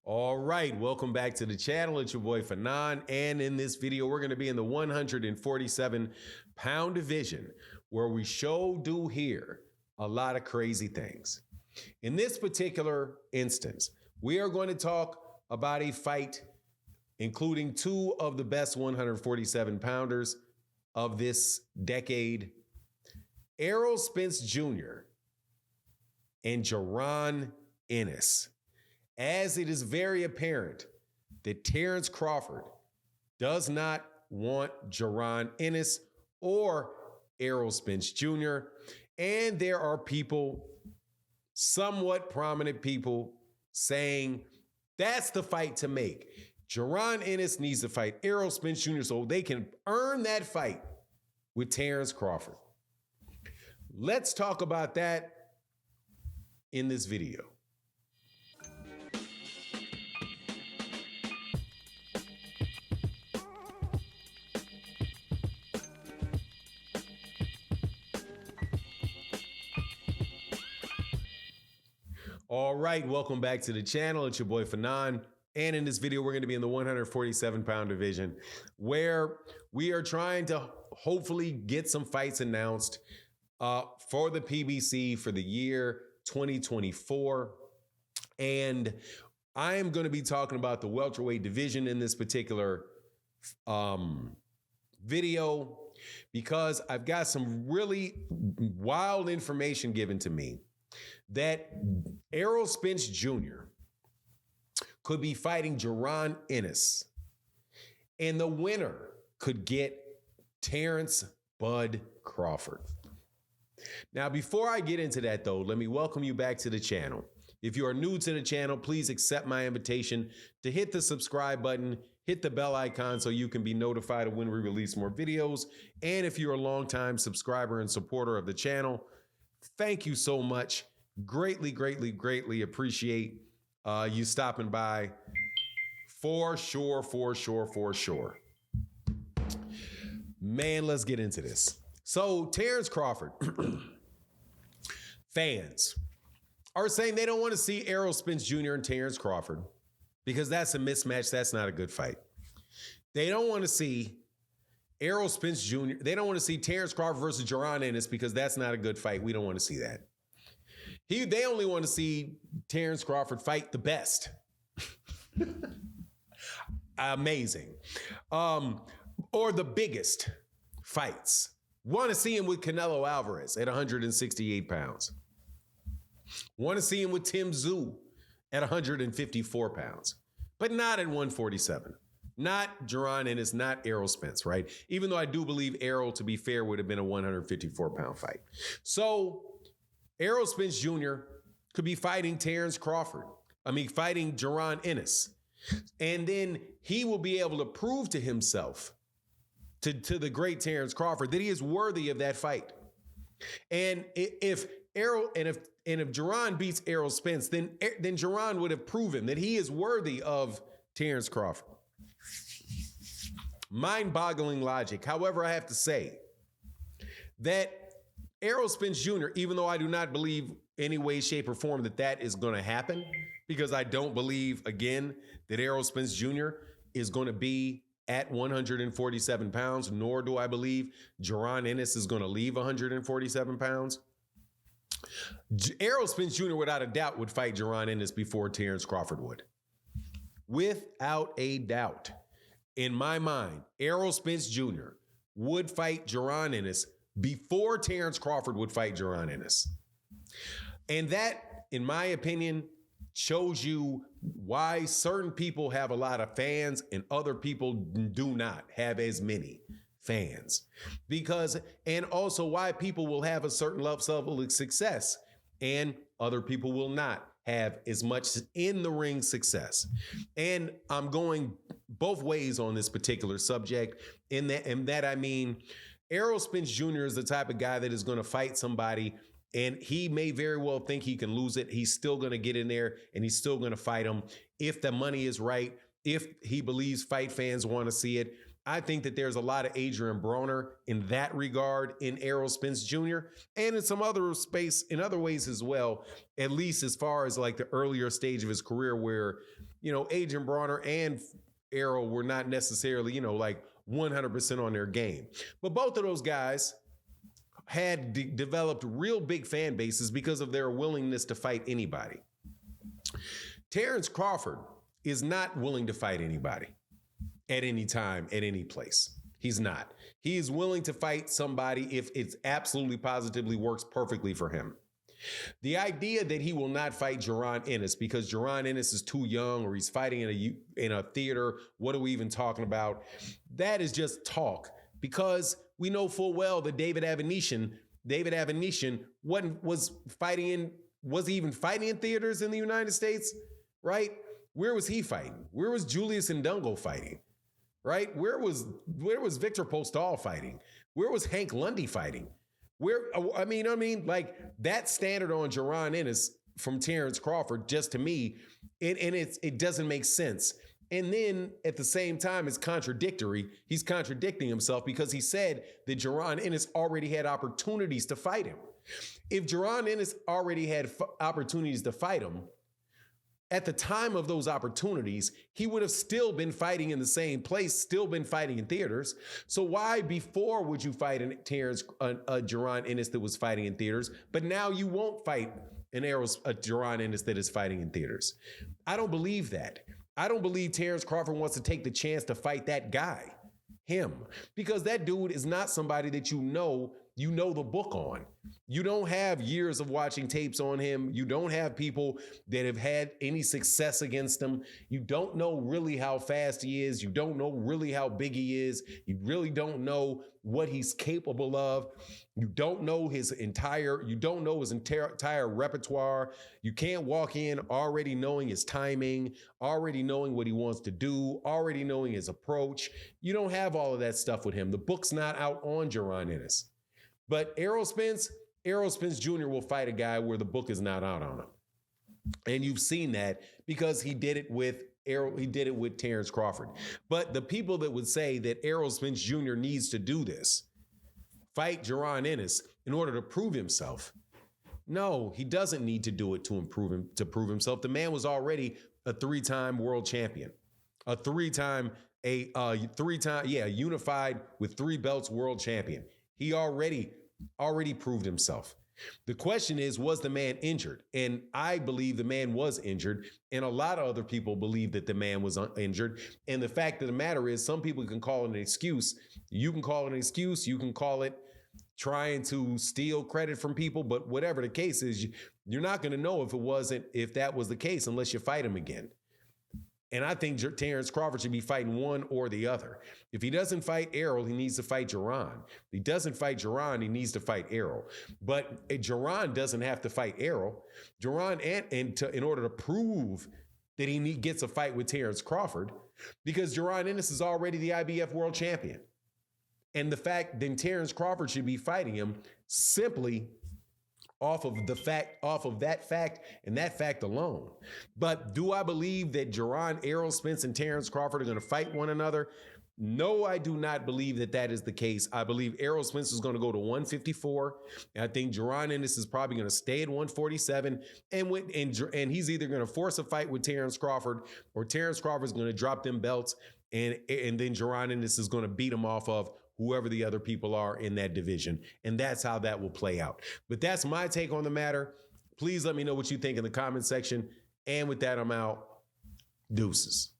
All right, welcome back to the channel. It's your boy Fanon, and in this video, we're going to be in the 147-pound division, where we do hear a lot of crazy things. In this particular instance, we are going to talk about a fight including two of the best 147-pounders of this decade, Errol Spence Jr. and Jaron Ennis. As it is very apparent that Terrence Crawford does not want Jaron Ennis or Errol Spence Jr., and there are people, somewhat prominent people, saying that's the fight to make. Jaron Ennis needs to fight Errol Spence Jr. so they can earn that fight with Terrence Crawford. Let's talk about that in this video. All right, welcome back to the channel. It's your boy Fanon. And in this video, we're going to be in the 147-pound division, where we are trying to hopefully get some fights announced for the PBC for the year 2024. And I am going to be talking about the welterweight division in this particular video, because I've got some really wild information given to me that Errol Spence Jr. could be fighting Jaron Ennis, and the winner could get Terrence Bud Crawford. Now, before I get into that, though, let me welcome you back to the channel. If you are new to the channel, please accept my invitation to hit the subscribe button, hit the bell icon so you can be notified of when we release more videos. And if you're a longtime subscriber and supporter of the channel, thank you so much. Greatly, greatly, greatly appreciate you stopping by. For sure, for sure, for sure. Man, let's get into this. So Terrence Crawford, fans are saying they don't want to see Errol Spence Jr. and Terrence Crawford because that's a mismatch. That's not a good fight. They don't want to see Errol Spence Jr. They don't want to see Terrence Crawford versus Jaron Ennis because that's not a good fight. We don't want to see that. They only want to see Terrence Crawford fight the best. Amazing. Or the biggest fights. Want to see him with Canelo Alvarez at 168 pounds. Want to see him with Tim Tszyu at 154 pounds. But not at 147. Not Jaron Ennis, not Errol Spence, right? Even though I do believe Errol, to be fair, would have been a 154-pound fight. So Errol Spence Jr. could be fighting Terrence Crawford. Fighting Jaron Ennis. And then he will be able to prove to himself, to the great Terrence Crawford, that he is worthy of that fight. And if Jaron beats Errol Spence, then Jaron would have proven that he is worthy of Terrence Crawford. Mind-boggling logic. However, I have to say that Errol Spence Jr., even though I do not believe any way, shape, or form that is going to happen, because I don't believe, again, that Errol Spence Jr. is going to be at 147 pounds, nor do I believe Jaron Ennis is going to leave 147 pounds. Errol Spence Jr., without a doubt, would fight Jaron Ennis before Terrence Crawford would. Without a doubt. In my mind, Errol Spence Jr. would fight Jaron Ennis before Terrence Crawford would fight Jaron Ennis. And that, in my opinion, shows you why certain people have a lot of fans and other people do not have as many fans. And also why people will have a certain level of success and other people will not have as much in the ring success. And I'm going both ways on this particular subject. In that I mean, Errol Spence Jr. is the type of guy that is going to fight somebody and he may very well think he can lose it. He's still going to get in there and he's still going to fight him if the money is right, if he believes fight fans want to see it. I think that there's a lot of Adrian Broner in that regard in Errol Spence Jr. and in some other space, in other ways as well, at least as far as like the earlier stage of his career where, Adrian Broner and Errol were not necessarily, like 100% on their game. But both of those guys had developed real big fan bases because of their willingness to fight anybody. Terrence Crawford is not willing to fight anybody at any time, at any place. He's not. He is willing to fight somebody if it's absolutely positively works perfectly for him. The idea that he will not fight Jaron Ennis because Jaron Ennis is too young or he's fighting in a theater, what are we even talking about? That is just talk because we know full well that David Avanesyan was he even fighting in theaters in the United States, right? Where was he fighting? Where was Julius Ndungo fighting? Right? Where was Victor Postal fighting? Where was Hank Lundy fighting? Like that standard on Jaron Ennis from Terrence Crawford, just to me, it doesn't make sense. And then at the same time, it's contradictory. He's contradicting himself because he said that Jaron Ennis already had opportunities to fight him. If Jaron Ennis already had opportunities to fight him, at the time of those opportunities, he would have still been fighting in the same place, still been fighting in theaters. So why before would you fight a Jaron Ennis that was fighting in theaters, but now you won't fight a Jaron Ennis that is fighting in theaters? I don't believe that. I don't believe Terrence Crawford wants to take the chance to fight that guy, him, because that dude is not somebody that you know the book on. You don't have years of watching tapes on him. You don't have people that have had any success against him. You don't know really how fast he is. You don't know really how big he is. You really don't know what he's capable of. You don't know his entire repertoire. You can't walk in already knowing his timing, already knowing what he wants to do, already knowing his approach. You don't have all of that stuff with him. The book's not out on Jaron Ennis. But Errol Spence Jr. will fight a guy where the book is not out on him. And you've seen that because he did it with Terrence Crawford. But the people that would say that Errol Spence Jr. needs to do this, fight Jaron Ennis in order to prove himself. No, he doesn't need to do it to prove himself. The man was already a three-time world champion, unified with 3 belts world champion. He already proved himself. The question is, was the man injured? And I believe the man was injured. And a lot of other people believe that the man was injured. And the fact of the matter is, some people can call it an excuse. You can call it an excuse. You can call it trying to steal credit from people. But whatever the case is, you're not going to know if that was the case unless you fight him again. And I think Terrence Crawford should be fighting one or the other. If he doesn't fight Errol, he needs to fight Jaron. If he doesn't fight Jaron, he needs to fight Errol. But Jaron doesn't have to fight Errol. Jaron, in order to prove that he gets a fight with Terrence Crawford, because Jaron Ennis is already the IBF world champion. And then Terrence Crawford should be fighting him simply off of that fact and that fact alone. But do I believe that Jaron, Errol Spence, and Terrence Crawford are going to fight one another? No, I do not believe that is the case. I believe Errol Spence is going to go to 154. And I think Jaron Ennis is probably going to stay at 147. And he's either going to force a fight with Terrence Crawford, or Terrence Crawford is going to drop them belts, and then Jaron Ennis is going to beat him off of whoever the other people are in that division. And that's how that will play out. But that's my take on the matter. Please let me know what you think in the comment section. And with that, I'm out. Deuces.